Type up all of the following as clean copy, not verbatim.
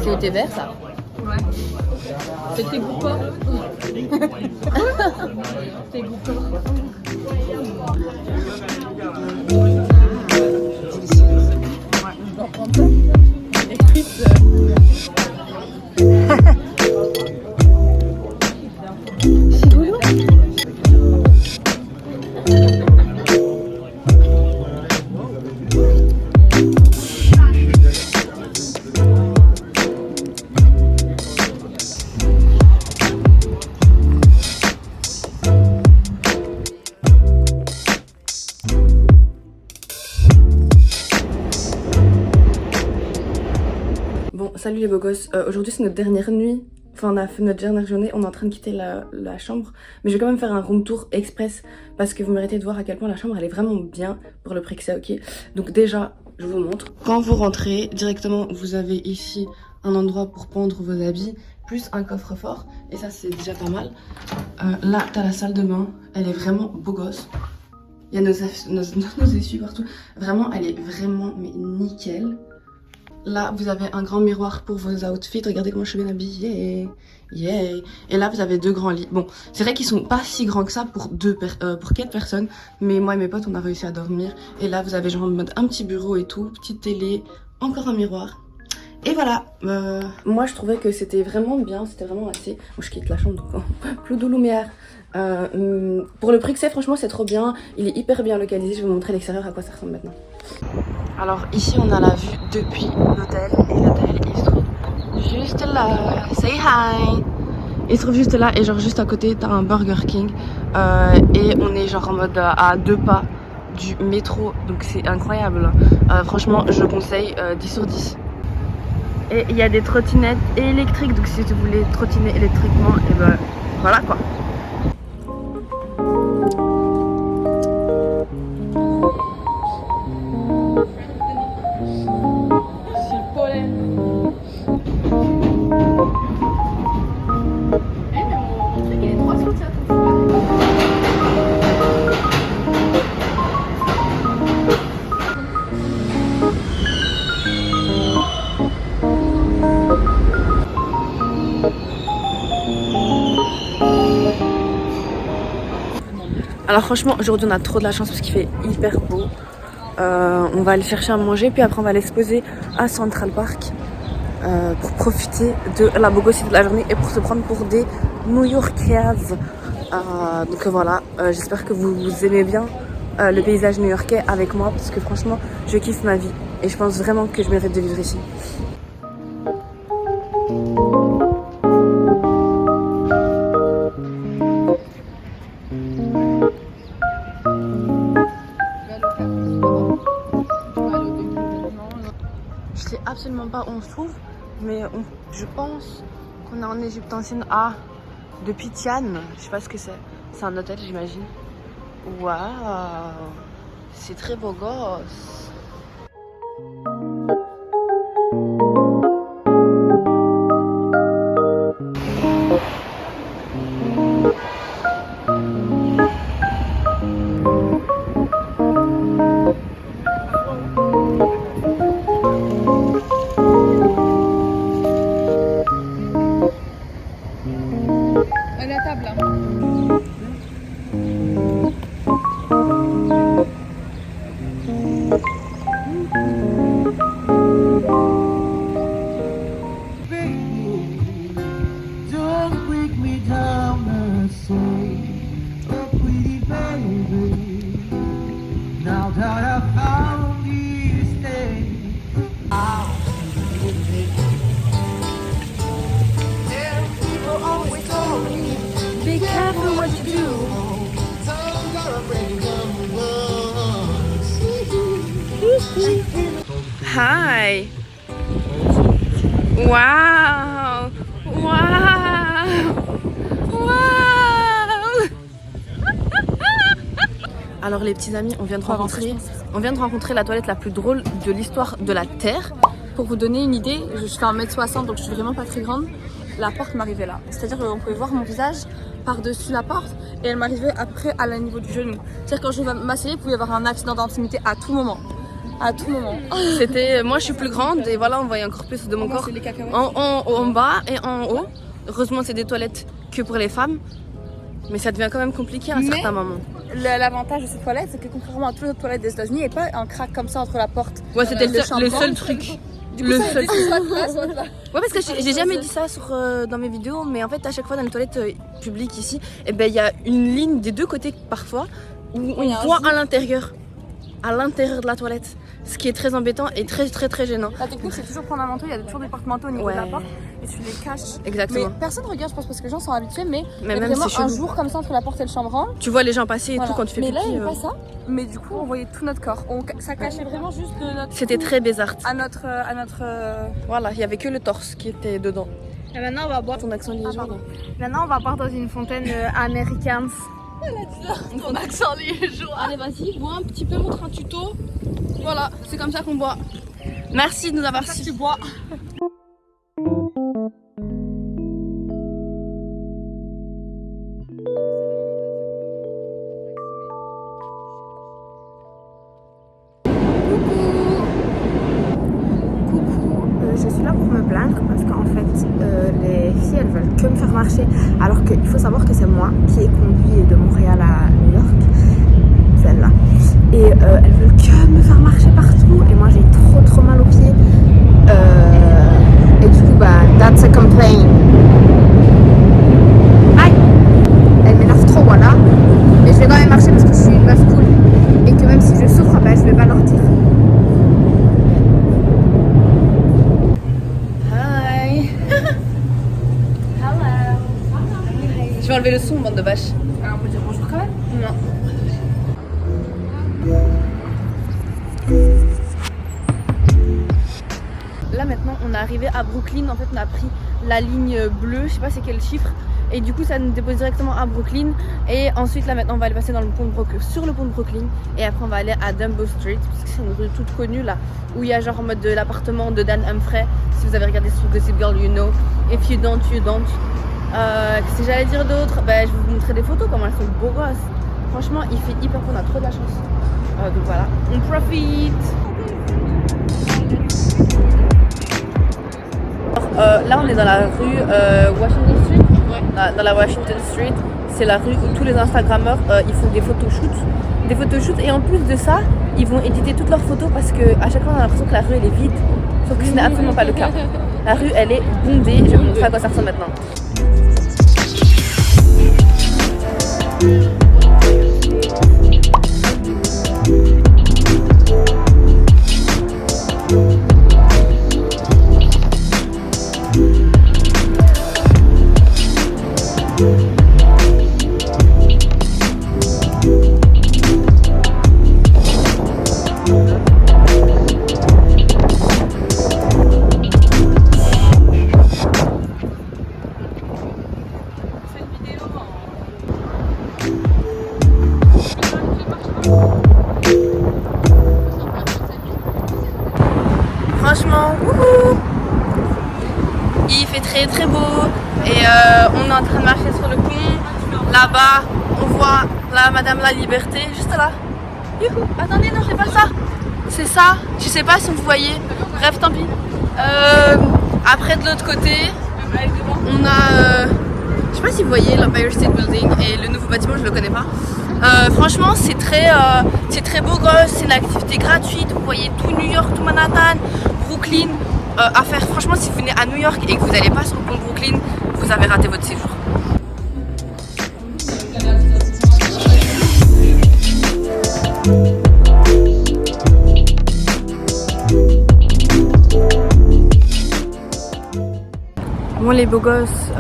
C'est au thé vert ça? Ouais. C'est tes goûts quoi? Tes goûts quoi? On va prendre ça. Les frites. Bon, salut les beaux gosses, aujourd'hui c'est notre dernière nuit, enfin on a fait notre dernière journée, on est en train de quitter la chambre, mais je vais quand même faire un room tour express parce que vous méritez de voir à quel point la chambre elle est vraiment bien pour le prix que c'est, ok. Donc déjà, je vous montre. Quand vous rentrez, directement vous avez ici un endroit pour pendre vos habits, plus un coffre-fort, et ça c'est déjà pas mal. Là t'as la salle de bain, elle est vraiment beau gosse. Il y a nos essuies partout, vraiment elle est vraiment mais nickel. Là, vous avez un grand miroir pour vos outfits. Regardez comment je suis bien habillée. Yeah. Et là, vous avez deux grands lits. Bon, c'est vrai qu'ils sont pas si grands que ça pour 4 personnes. Mais moi et mes potes, on a réussi à dormir. Et là, vous avez genre en mode un petit bureau et tout. Petite télé, encore un miroir. Et voilà. Moi, je trouvais que c'était vraiment bien. C'était vraiment assez... Moi, je quitte la chambre, donc plus de lumière. Pour le prix que c'est, franchement, c'est trop bien. Il est hyper bien localisé. Je vais vous montrer l'extérieur à quoi ça ressemble maintenant. Alors ici on a la vue depuis l'hôtel et l'hôtel il se trouve juste là. Say hi. Il se trouve juste là et genre juste à côté t'as un Burger King et on est genre en mode à 2 pas du métro, donc c'est incroyable. Franchement je conseille 10 sur 10. Et il y a des trottinettes électriques, donc si vous voulez trottiner électriquement, et ben voilà quoi. Alors franchement aujourd'hui on a trop de la chance parce qu'il fait hyper beau. On va aller chercher à manger puis après on va aller se poser à Central Park pour profiter de la bogosité de la journée et pour se prendre pour des New-Yorkaises. Donc voilà, j'espère que vous aimez bien le paysage new-yorkais avec moi parce que franchement je kiffe ma vie et je pense vraiment que je mérite de vivre ici. Je sais absolument pas où on se trouve, mais je pense qu'on est en Égypte ancienne depuis Tian. Je sais pas ce que c'est. C'est un hôtel, j'imagine. Waouh, c'est très beau gosse. À la table. Be careful what you do. Hi. Wow. Wow. Wow. Alors les petits amis, on vient de rencontrer la toilette la plus drôle de l'histoire de la Terre. Pour vous donner une idée, je fais 1m60 donc je suis vraiment pas très grande. La porte m'arrivait là. C'est-à-dire qu'on pouvait voir mon visage par-dessus la porte et elle m'arrivait après à la niveau du genou. C'est-à-dire quand je m'asseyais, il pouvait y avoir un accident d'intimité à tout moment. À tout moment. C'était, moi je suis plus grande et voilà, on voyait encore plus de mon corps en bas et en haut. Heureusement c'est des toilettes que pour les femmes, mais ça devient quand même compliqué à un certain moment. L'avantage de ces toilettes, c'est que contrairement à toutes les autres toilettes des États-Unis, il n'y a pas un crack comme ça entre la porte. Ouais, c'était le seul truc. Du coup, soit là. Ouais, parce que j'ai jamais dit ça dans mes vidéos, mais en fait à chaque fois dans les toilettes publiques ici, et ben il y a une ligne des deux côtés parfois où on voit à l'intérieur de la toilette, ce qui est très embêtant et très gênant. La technique c'est toujours prendre un manteau, il y a toujours des porte-manteaux au niveau de la porte et tu les caches. Exactement. Mais personne regarde, je pense, parce que les gens sont habitués, mais même vraiment c'est un jour comme ça entre la porte et le chambranle. Tu vois les gens passer et tout quand tu fais pipi. Mais là il n'y a pas ça, mais du coup on voyait tout notre corps. Ça cachait vraiment juste de notre... C'était très bizarre. À notre... Voilà, il y avait que le torse qui était dedans. Et maintenant on va boire... Ton accent liégeois. Maintenant on va boire dans une fontaine américaine. Elle a dit ça, ton accent liégeois. Allez vas-y, bois un petit peu, montre un tuto. Voilà, c'est comme ça qu'on boit. Merci de nous avoir su. Tu bois. Je suis là pour me plaindre parce qu'en fait les filles elles veulent que me faire marcher alors qu'il faut savoir que c'est moi qui ai conduit de Montréal à New York, celle-là, et elles veulent que me faire marcher partout et moi j'ai trop mal aux pieds et du coup bah that's a complaint. Aïe, elle m'énerve trop, voilà, mais je vais quand même marcher parce que je suis une meuf cool et que même si je souffre bah je vais pas leur dire. Je vais enlever le son, bande de vaches. Alors on peut dire bonjour quand même? Non. Là maintenant on est arrivé à Brooklyn. En fait on a pris la ligne bleue, je sais pas c'est quel chiffre, et du coup ça nous dépose directement à Brooklyn. Et ensuite là maintenant on va aller passer dans le pont de sur le pont de Brooklyn, et après on va aller à Dumbo Street parce que c'est une rue toute connue là où il y a genre en mode de l'appartement de Dan Humphrey. Si vous avez regardé sur Gossip Girl, you know. If you don't, you don't. Si j'allais dire d'autres, bah, je vais vous montrer des photos comment elles sont beaux gosses. Franchement il fait hyper beau, on a trop de la chance. Donc voilà, on profite. Là on est dans la rue Washington Street. Dans la Washington Street, c'est la rue où tous les Instagrammeurs ils font des photoshoots, et en plus de ça ils vont éditer toutes leurs photos parce que à chaque fois on a l'impression que la rue elle est vide, sauf que ce n'est absolument pas le cas. La rue elle est bondée. Je vais vous montrer à quoi ça ressemble maintenant. Franchement, wouhou, il fait très beau et on est en train de marcher sur le pont. Là-bas, on voit la Madame la Liberté, juste là. Youhou. Attendez, non, c'est pas ça. C'est ça. Je sais pas si vous voyez. Bref, tant pis. Après, de l'autre côté, on a... je sais pas si vous voyez l'Empire State Building et le nouveau bâtiment, je le connais pas. Franchement, c'est très beau gosse, c'est une activité gratuite. Vous voyez tout New York, tout Manhattan, Brooklyn à faire. Franchement, si vous venez à New York et que vous n'allez pas sur le pont de Brooklyn, vous avez raté votre séjour. Bon les beaux gosses,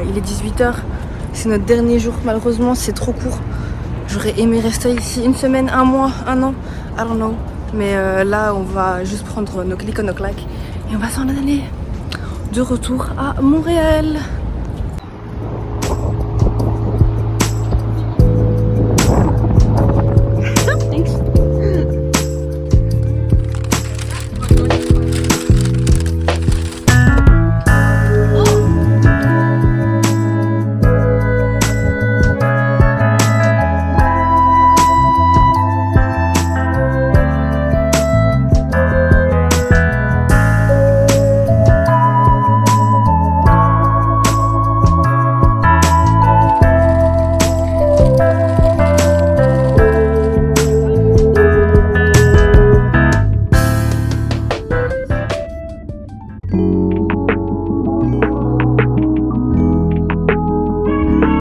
il est 18h, c'est notre dernier jour, malheureusement c'est trop court. J'aurais aimé rester ici une semaine, un mois, un an, I don't know. Mais là on va juste prendre nos clics et nos claques et on va s'en aller de retour à Montréal.